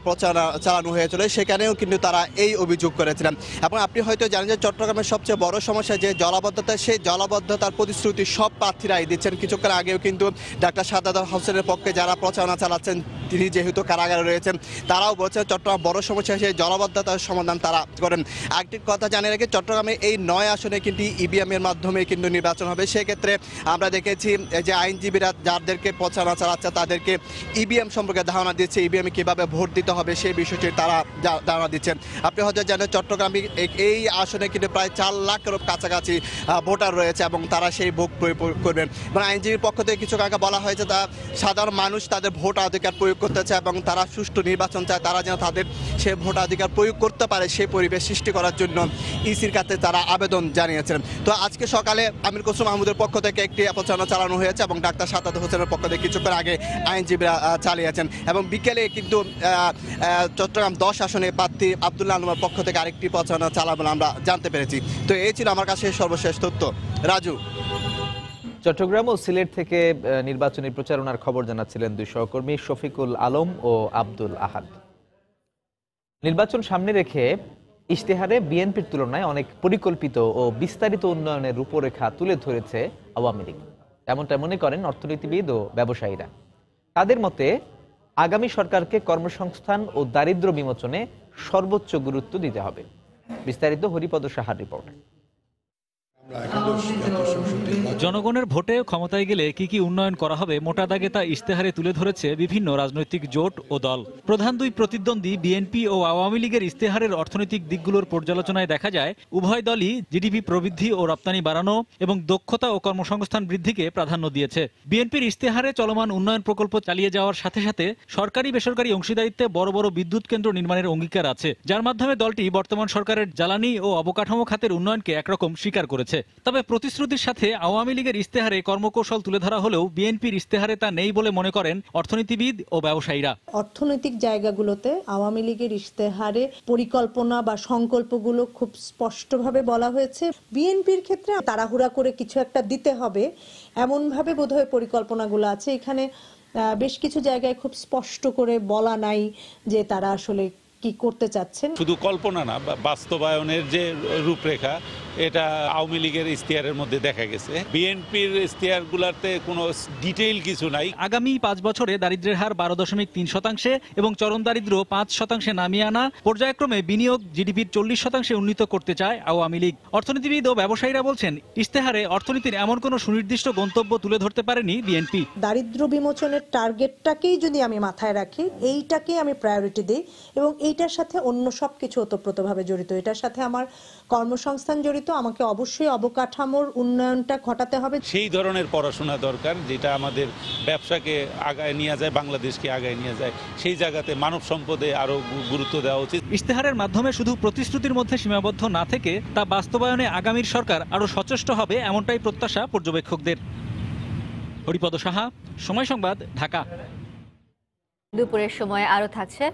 প্রচারণা চালানো হয়েছিল, সেখানেও কিন্তু তারা এই অভিযোগ করেছিলেন। এবং আপনি হয়তো জানেন যে চট্টগ্রামের সবচেয়ে বড় সমস্যা যে জলাবদ্ধতা, সেই জলাবদ্ধতার প্রতিশ্রুতি সব প্রার্থীরাই দিচ্ছেন। কিছুক্ষণ আগেও কিন্তু ডাক্তার সাদাত হোসেনের পক্ষে যারা প্রচারণা চালাচ্ছেন, তিনি যেহেতু কারাগারে রয়েছেন, তারাও বলছেন চট্টগ্রাম বড় সমস্যা, সেই জলাবদ্ধতার সমাধান তারা করেন। আরেকটি কথা জানিয়ে রেখে, চট্টগ্রামে এই 9 আসনে কিন্তু ইভিএম এর মাধ্যমে কিন্তু নির্বাচন হবে। সেক্ষেত্রে আমরা দেখেছি যে আইনজীবীরা যাদেরকে প্রচারণা চালাচ্ছে তাদেরকে ইভিএম সম্পর্কে ধারণা দিচ্ছে, ইভিএমে কীভাবে ভোট দিতে হবে সেই বিষয়টি তারা ধারণা দিচ্ছেন। আপনি হয়তো জানেন চট্টগ্রামে এই আসনে কিন্তু প্রায় 4 লাখের কাছাকাছি ভোটার রয়েছে এবং তারা সেই ভোট প্রয়োগ করবেন। এবং আইনজীবীর পক্ষ থেকে কিছু আগে বলা হয়েছে তা সাধারণ মানুষ তাদের ভোটাধিকার প্রয়োগ করতে চায় এবং তারা সুষ্ঠু নির্বাচন চায়, তারা যেন তাদের সে ভোটাধিকার প্রয়োগ করতে পারে সেই পরিবেশ সৃষ্টি করার জন্য ইসির কাছে তারা আবেদন জানিয়েছেন। তো আজকে সকালে আমির খসরু মাহমুদের পক্ষ থেকে একটি প্রচারণা চালানো হয়েছে এবং ডাক্তার সাদাত হোসেনের পক্ষ থেকে কিছুক্ষণ আগে আইনজীবীরা চালিয়েছেন এবং বিকেলে কিন্তু চট্টগ্রাম 10 আসনে প্রার্থী আব্দুল্লাহ আলমের পক্ষ থেকে আরেকটি প্রচারণা চালাবেন আমরা জানতে পেরেছি। তো এই ছিল আমার কাছে সর্বশেষ তথ্য। রাজু। চট্টগ্রাম ও সিলেট থেকে নির্বাচনী প্রচারণার খবর জানাচ্ছিলেন 2 সহকর্মী শফিকুল আলম ও আব্দুল আহাদ। নির্বাচন সামনে রেখে ইশতেহারে বিএনপির তুলনায় অনেক পরিকল্পিত ও বিস্তারিত উন্নয়নের রূপরেখা তুলে ধরেছে আওয়ামী লীগ, এমনটা মনে করেন অর্থনীতিবিদ ও ব্যবসায়ীরা। তাদের মতে আগামী সরকারকে কর্মসংস্থান ও দারিদ্র্য বিমোচনে সর্বোচ্চ গুরুত্ব দিতে হবে। বিস্তারিত হরিপদ সাহার রিপোর্ট। জনগণের ভোটে ক্ষমতায় গেলে কি কি উন্নয়ন করা হবে মোটা দাগে তা ইশতেহারে তুলে ধরেছে বিভিন্ন রাজনৈতিক জোট ও দল। প্রধান 2 প্রতিদ্বন্দ্বী বিএনপি ও আওয়ামী লীগের ইশতেহারের অর্থনৈতিক দিকগুলোর পর্যালোচনায় দেখা যায় উভয় দলই জিডিপি প্রবৃদ্ধি ও রপ্তানি বাড়ানো এবং দক্ষতা ও কর্মসংস্থান বৃদ্ধিকে প্রাধান্য দিয়েছে। বিএনপির ইশতেহারে চলমান উন্নয়ন প্রকল্প চালিয়ে যাওয়ার সাথে সাথে সরকারি বেসরকারি অংশীদারিত্বে বড় বড় বিদ্যুৎ কেন্দ্র নির্মাণের অঙ্গীকার আছে, যার মাধ্যমে দলটি বর্তমান সরকারের জ্বালানি ও অবকাঠামো খাতের উন্নয়নকে একরকম স্বীকার করেছে। তবে প্রতিশ্রুতির সাথে আওয়ামী লীগের ইশতেহারে কর্মকৌশল তুলে ধরা হলেও বিএনপির ইশতেহারে তা নেই বলে মনে করেন অর্থনীতিবিদ ও ব্যবসায়ীরা। অর্থনৈতিক জায়গাগুলোতে আওয়ামী লীগের ইশতেহারে পরিকল্পনা বা সংকল্পগুলো খুব স্পষ্টভাবে বলা হয়েছে। বিএনপির ক্ষেত্রে তাড়াহুড়া করে কিছু একটা দিতে হবে এমনভাবে বোধহয় পরিকল্পনাগুলো আছে। এখানে বেশ কিছু জায়গায় খুব স্পষ্ট করে বলা নাই যে তারা আসলে কি করতে চাচ্ছেন। শুধু কল্পনা না, বাস্তবায়নের যে রূপরেখা এটা আওয়ামী লীগের ইশতেহারের মধ্যে দেখা গেছে। বিএনপির ইশতেহারগুলোতে কোনো ডিটেইল কিছু নাই। আগামী 5 বছরে দারিদ্র্যের হার 12.3% এবং চরম দারিদ্র্য 5% নামিয়ে আনা, পর্যায়ক্রমে বিনিয়োগ জিডিপির 40% উন্নীত করতে চায় আওয়ামী লীগ। অর্থনীতিবিদ ও ব্যবসায়ীরা বলছেন, ইশতেহারে অর্থনীতির এমন কোনো সুনির্দিষ্ট গন্তব্য তুলে ধরতে পারেনি বিএনপি। দারিদ্র্য বিমোচনের টার্গেটটাকেই যদি আমি মাথায় রাখি, এইটাকে আমি প্রায়োরিটি দিই এবং এইটার সাথে অন্য সবকিছু ওতপ্রোতভাবে জড়িত। এটার সাথে আমার কর্মসংস্থান জড়িত, আমাকে অবশ্যই অবকাঠামোর উন্নয়নটা ঘটাতে হবে। সেই ধরনের পড়াশোনা দরকার যেটা আমাদের ব্যবসাকে আগায় নিয়ে যায়, বাংলাদেশকে আগায় নিয়ে যায়। সেই জায়গাতে মানব সম্পদে আরো গুরুত্ব দেওয়া উচিত। ইশতেহারের মাধ্যমে শুধু প্রতিশ্রুতির মধ্যে সীমাবদ্ধ না থেকে তা বাস্তবায়নে আগামীর সরকার আরো সচেষ্ট হবে, এমনটাই প্রত্যাশা পর্যবেক্ষকদের। হরিপদ সাহা, সময় সংবাদ, ঢাকা। দুপুরের সময় আরো থাকছে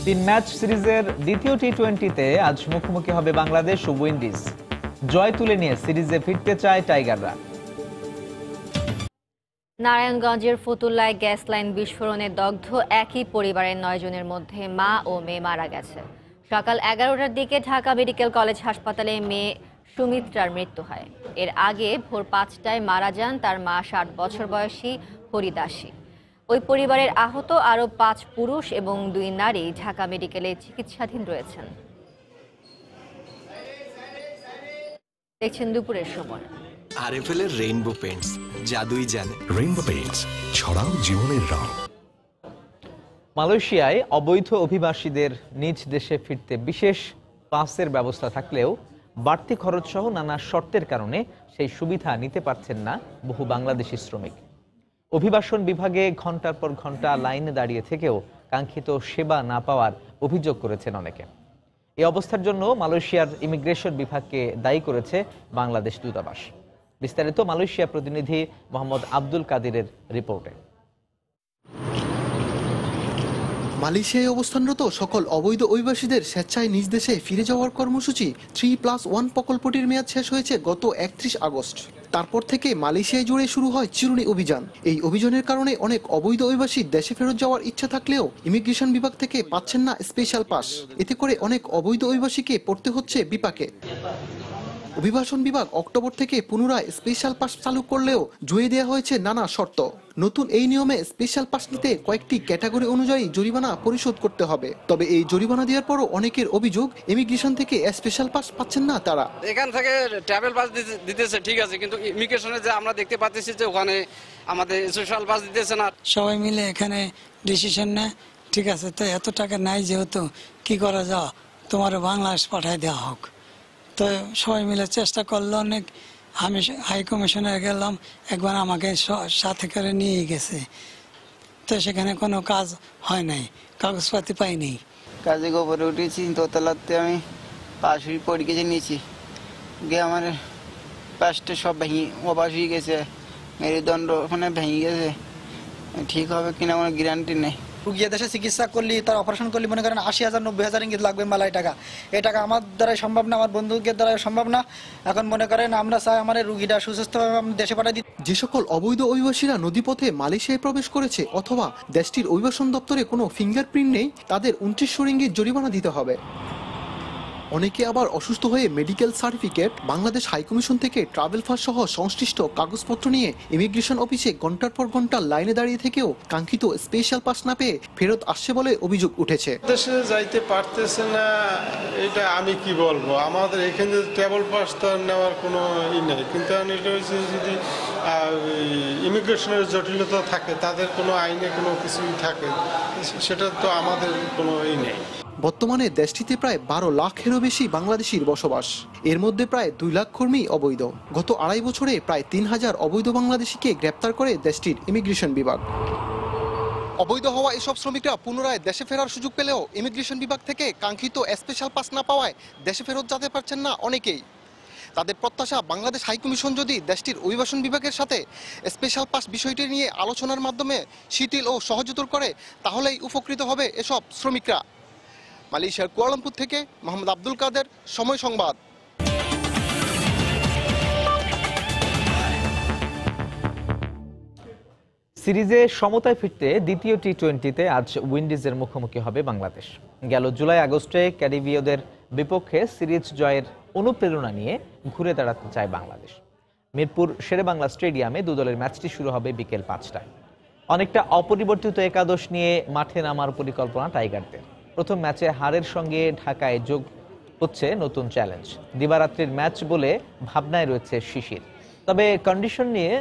3 ম্যাচ সিরিজের দ্বিতীয় টি-20তে আজ মুখোমুখি হবে বাংলাদেশ ও উইন্ডিজ। জয় তুলে নিয়ে সিরিজে ফিরতে চায় টাইগাররা। নারায়ণগঞ্জের ফতুল্লায় গ্যাস লাইন বিস্ফোরণে দগ্ধ একই পরিবারের 9 জনের মধ্যে মা ও মেয়ে মারা গেছে। সকাল 11টার দিকে ঢাকা মেডিকেল কলেজ হাসপাতালে মেয়ে সুমিত্রার মৃত্যু হয়। এর আগে ভোর 5টায় মারা যান তার মা 60 বছর বয়সী হরিদাসী। ওই পরিবারের আহত আরও 5 পুরুষ এবং 2 নারী ঢাকা মেডিকেলে চিকিৎসাধীন রয়েছেন। দেখছেন দুপুরের সময়। আরএফএল এর রেইনবো পেইন্টস, জাদুই জানে। রেইনবো পেইন্টস, ছড়াও জীবনের রং। মালয়েশিয়ায় অবৈধ অভিবাসীদের নিজ দেশে ফিরতে বিশেষ পাসের ব্যবস্থা থাকলেও বাড়তি খরচ সহ নানা শর্তের কারণে সেই সুবিধা নিতে পারছেন না বহু বাংলাদেশি শ্রমিক। অভিবাসন বিভাগে ঘন্টার পর ঘন্টা লাইনে দাঁড়িয়ে থেকেও কাঙ্ক্ষিত সেবা না পাওয়ার অভিযোগ করেছেন অনেকে। এই অবস্থার জন্য মালয়েশিয়ার ইমিগ্রেশন বিভাগকে দায়ী করেছে বাংলাদেশ দূতাবাস। বিস্তারিত মালয়েশিয়া প্রতিনিধি মোহাম্মদ আব্দুল কাদিরের রিপোর্টে। মালয়েশিয়ায় অবস্থানরত সকল অবৈধ অভিবাসীদের স্বেচ্ছায় নিজ দেশে ফিরে যাওয়ার কর্মসূচি 3+1 প্রকল্পটির মেয়াদ শেষ হয়েছে গত 31 আগস্ট। তারপর থেকে মালয়েশিয়ায় জুড়ে শুরু হয় চিরুনি অভিযান। এই অভিযানের কারণে অনেক অবৈধ অভিবাসী দেশে ফেরত যাওয়ার ইচ্ছা থাকলেও ইমিগ্রেশন বিভাগ থেকে পাচ্ছেন না স্পেশাল পাস। এতে করে অনেক অবৈধ অভিবাসীকে পড়তে হচ্ছে বিপাকে। অভিবাসন বিভাগ অক্টোবর থেকে পুনরায় স্পেশাল পাস চালু করলেও জুড়ে দেওয়া হয়েছে নানা শর্ত। নতুন এই নিয়মে স্পেশাল পাস নিতে কয়েকটি ক্যাটাগরি অনুযায়ী জরিমানা পরিশোধ করতে হবে। তবে এই জরিমানা দেওয়ার পরও অনেকের অভিযোগ ইমিগ্রেশন থেকে স্পেশাল পাস পাচ্ছেন না তারা। এখান থেকে ট্রাভেল পাস দিতেছে ঠিক আছে, কিন্তু ইমিগ্রেশনে যে আমরা দেখতে পাচ্ছি যে ওখানে আমাদের স্পেশাল পাস দিতেছে না। সবাই মিলে এখানে ডিসিশন নেয়, ঠিক আছে তো এত টাকা নাই যেহেতু কি করা যাও, তোমার বাংলাদেশ পাঠায় দেওয়া হোক। তো সবাই মিলে চেষ্টা করলো অনেক। আমি হাই কমিশনে গেলাম, একবার আমাকে সাথে করে নিয়ে গেছে, তো সেখানে কোনো কাজ হয় নাই, কাগজপাতি পাইনি। কাজে গোবরে উঠেছি, দোতলাতে আমি পাশের পরীক্ষা নিয়েছি, গিয়ে আমার পাশটা সব ভেঙে অবাস হয়ে গেছে, মেরুদণ্ড ওখানে ভেঙে গেছে। ঠিক হবে কিনা কোনো গ্যারান্টি নেই। রুগিয়া দেশে চিকিৎসা করলি, তার অপারেশন করলি, মনে করেন 80,000 90,000 ইঙ্গিত লাগবে মালাই টাকা। এই টাকা আমার দ্বারাই সম্ভব না, আমার বন্ধুদের দ্বারাই সম্ভব না। এখন মনে করেন আমরা চাই আমার রুগীটা সুস্থভাবে দেশে পাঠিয়ে দিই। যে সকল অবৈধ অভিবাসীরা নদীপথে মালয়েশিয়ায় প্রবেশ করেছে অথবা দেশটির অভিবাসন দপ্তরে কোনো ফিঙ্গারপ্রিন্ট নেই, তাদের 2900 রিঙ্গিত জরিমানা দিতে হবে। অনেকে আবার অসুস্থ হয়ে মেডিকেল সার্টিফিকেট, বাংলাদেশ হাইকমিশন থেকে ট্রাভেল পাস সহ সংশ্লিষ্ট কাগজপত্র নিয়ে ইমিগ্রেশন অফিসে ঘন্টার পর ঘন্টা লাইনে দাঁড়িয়ে থেকেও কাঙ্ক্ষিত স্পেশাল পাস না পেয়ে ফেরত আসছে বলে অভিযোগ উঠেছে। দেশে যাইতে পারতেছে না, এটা আমি কি বলবো। আমাদের এখানে ট্রাভেল পাস তো নেওয়ার কোনো ই নেই, কিন্তু এটা হচ্ছে যদি ইমিগ্রেশনের জটিলতা থাকে, তাদের কোনো আইনে কোনো কিছুই থাকে, সেটা তো আমাদের কোনো ই নেই। বর্তমানে দেশটিতে প্রায় 12 লাখেরও বেশি বাংলাদেশির বসবাস। এর মধ্যে প্রায় 2 লাখ কর্মী অবৈধ। গত 2.5 বছরে প্রায় 3000 অবৈধ বাংলাদেশিকে গ্রেপ্তার করে দেশটির ইমিগ্রেশন বিভাগ। অবৈধ হওয়া এসব শ্রমিকরা পুনরায় দেশে ফেরার সুযোগ পেলেও ইমিগ্রেশন বিভাগ থেকে কাঙ্ক্ষিত স্পেশাল পাস না পাওয়ায় দেশে ফেরত যেতে পারছেন না অনেকেই। তাদের প্রত্যাশা, বাংলাদেশ হাইকমিশন যদি দেশটির অভিবাসন বিভাগের সাথে স্পেশাল পাস বিষয়টি নিয়ে আলোচনার মাধ্যমে শিথিল ও সহজতর করে, তাহলেই উপকৃত হবে এসব শ্রমিকরা। মালয়েশিয়ার কুয়ালালামপুর থেকে মোহাম্মদ আব্দুল কাদের, সময় সংবাদ। সিরিজে সমতায় ফিরতে দ্বিতীয় টি-20তে আজ উইন্ডিজের মুখোমুখি হবে বাংলাদেশ। গেল জুলাই আগস্টে ক্যারিবীয়দের বিপক্ষে সিরিজ জয়ের অনুপ্রেরণা নিয়ে ঘুরে দাঁড়াতে চায় বাংলাদেশ। মিরপুর শেরেবাংলা স্টেডিয়ামে দুদলের ম্যাচটি শুরু হবে বিকেল 5টায়। অনেকটা অপরিবর্তিত একাদশ নিয়ে মাঠে নামার পরিকল্পনা টাইগারদের। প্রথম ম্যাচে হারের সঙ্গে ঢাকায় যোগ হচ্ছে নতুন চ্যালেঞ্জ। দিবারাত্রির ম্যাচ বলে ভাবনায় রয়েছে শিশির। তবে কন্ডিশন নিয়ে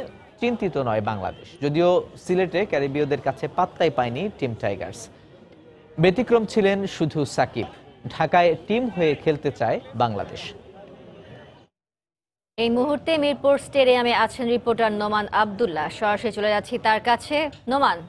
চিন্তিত নয় বাংলাদেশ, যদিও সিলেটে ক্যারিবীয়দের কাছে পাত্তাই পায়নি টিম টাইগার্স। ব্যতিক্রম ছিলেন শুধু সাকিব। ঢাকায় টিম হয়ে খেলতে চায় বাংলাদেশ। এই মুহূর্তে মিরপুর স্টেডিয়ামে আছেন রিপোর্টার নোমান আব্দুল্লাহ। সরাসরি চলে যাচ্ছি তার কাছে। নোমান,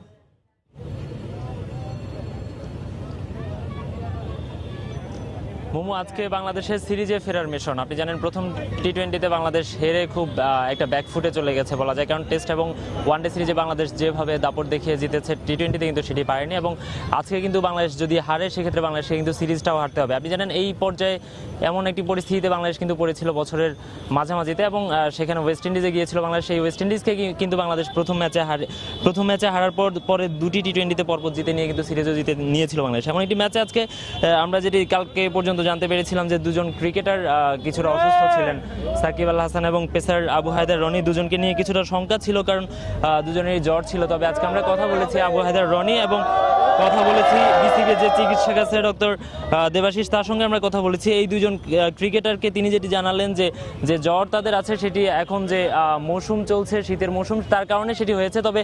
মোমো, আজকে বাংলাদেশের সিরিজে ফেরার মিশন। আপনি জানেন প্রথম টি-20তে বাংলাদেশ হেরে খুব একটা ব্যাকফুটে চলে গেছে বলা যায়, কারণ টেস্ট এবং ওয়ানডে সিরিজে বাংলাদেশ যেভাবে দাপট দেখিয়ে জিতেছে, টি-20তে কিন্তু সেটি পারেনি। এবং আজকে কিন্তু বাংলাদেশ যদি হারে সেক্ষেত্রে বাংলাদেশকে কিন্তু সিরিজটাও হারতে হবে। আপনি জানেন এই পর্যায়ে এমন একটি পরিস্থিতিতে বাংলাদেশ কিন্তু পড়েছিল বছরের মাঝামাঝিতে, এবং সেখানে ওয়েস্ট ইন্ডিজে গিয়েছিল বাংলাদেশ। এই ওয়েস্ট ইন্ডিজকে কিন্তু বাংলাদেশ প্রথম ম্যাচে হারার পরে দুটি টি-20তে পরপর জিতে নিয়ে কিন্তু সিরিজও জিতে নিয়েছিল বাংলাদেশ। এমন একটি ম্যাচে আজকে আমরা যেটি কালকে পর্যন্ত জানতে পেরেছিলাম যে দুজন ক্রিকেটার কিছুটা অসুস্থ ছিলেন, সাকিব আল হাসান এবং পেসার আবু হায়দার রনি। দুজনকে নিয়ে কিছুটা শঙ্কা ছিল, কারণ দুজনেরই জ্বর ছিল। তবে আজকে আমরা কথা বলেছি আবু হায়দার রনি এবং কথা বলেছি বিসিবির যে চিকিৎসক আছে ডক্টর দেবাশিস, তার সঙ্গে আমরা কথা বলেছি। এই দুজন ক্রিকেটারকে তিনি যেটি জানালেন যে জ্বর তাদের আছে, সেটি এখন যে মৌসুম চলছে, শীতের মৌসুম, তার কারণে সেটি হয়েছে। তবে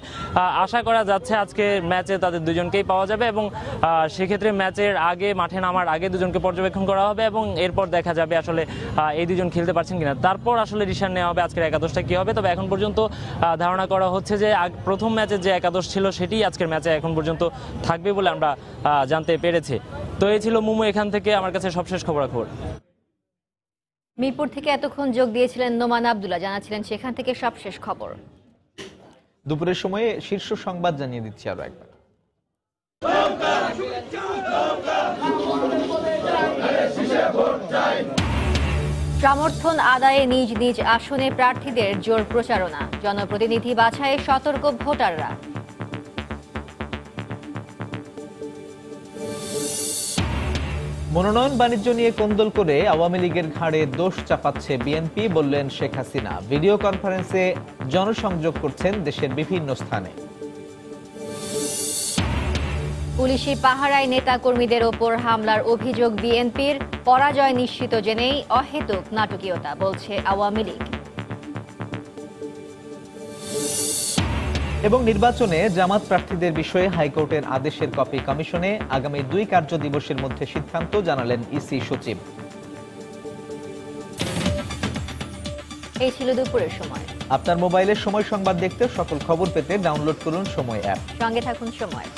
আশা করা যাচ্ছে আজকে ম্যাচে তাদের দুজনকেই পাওয়া যাবে, এবং সেক্ষেত্রে ম্যাচের আগে, মাঠে নামার আগে দুজনকে পর্যবেক্ষণ করা হবে, এবং এরপর দেখা যাবে আসলে এই দুজন খেলতে পারছেন কিনা। তারপর আসলে ডিসিশন নেওয়া হবে আজকের একাদশটা কি হবে। তবে এখন পর্যন্ত ধারণা করা হচ্ছে যে প্রথম ম্যাচে যে একাদশ ছিল সেটি আজকের ম্যাচে এখন পর্যন্ত থাকবে বলে আমরা জানতে পেরেছি। তো এই ছিল মোমো এখান থেকে আমার কাছে সবশেষ খবরাখবর। মিরপুর থেকে এতক্ষণ যোগ দিয়েছিলেন নোমান আব্দুল্লাহ, জানাচ্ছিলেন সেখান থেকে সবশেষ খবর। দুপুরের সময়ে শীর্ষ সংবাদ জানিয়ে দিচ্ছি আরো একবার। সমর্থন আদায়ে নিজ নিজ আসনে প্রার্থীদের জোর প্রচারণা। জনপ্রতিনিধি বাছাইয়ে সতর্ক ভোটাররা। মনোনয়ন বাণিজ্য নিয়ে কোন্দল করে আওয়ামী লীগের ঘাড়ে দোষ চাপাচ্ছে বিএনপি, বললেন শেখ হাসিনা। ভিডিও কনফারেন্সে জনসংযোগ করছেন দেশের বিভিন্ন স্থানে। পুলিশি পাহারায় নেতাকর্মীদের ওপর হামলার অভিযোগ বিএনপির। পরাজয় নিশ্চিত জেনেই অহেতুক নাটকীয়তা, বলছে আওয়ামী লীগ। এবং নির্বাচনে জামাত প্রার্থীদের বিষয়ে হাইকোর্টের আদেশের কপি কমিশনে। আগামী 2 কার্য দিবসের মধ্যে সিদ্ধান্ত, জানালেন ইসি সচিব। এই ছিল দুপুরের সময়। আপনার মোবাইলে সময় সংবাদ দেখতে সকল খবর পেতে ডাউনলোড করুন সময় অ্যাপ। সঙ্গে থাকুন সময়।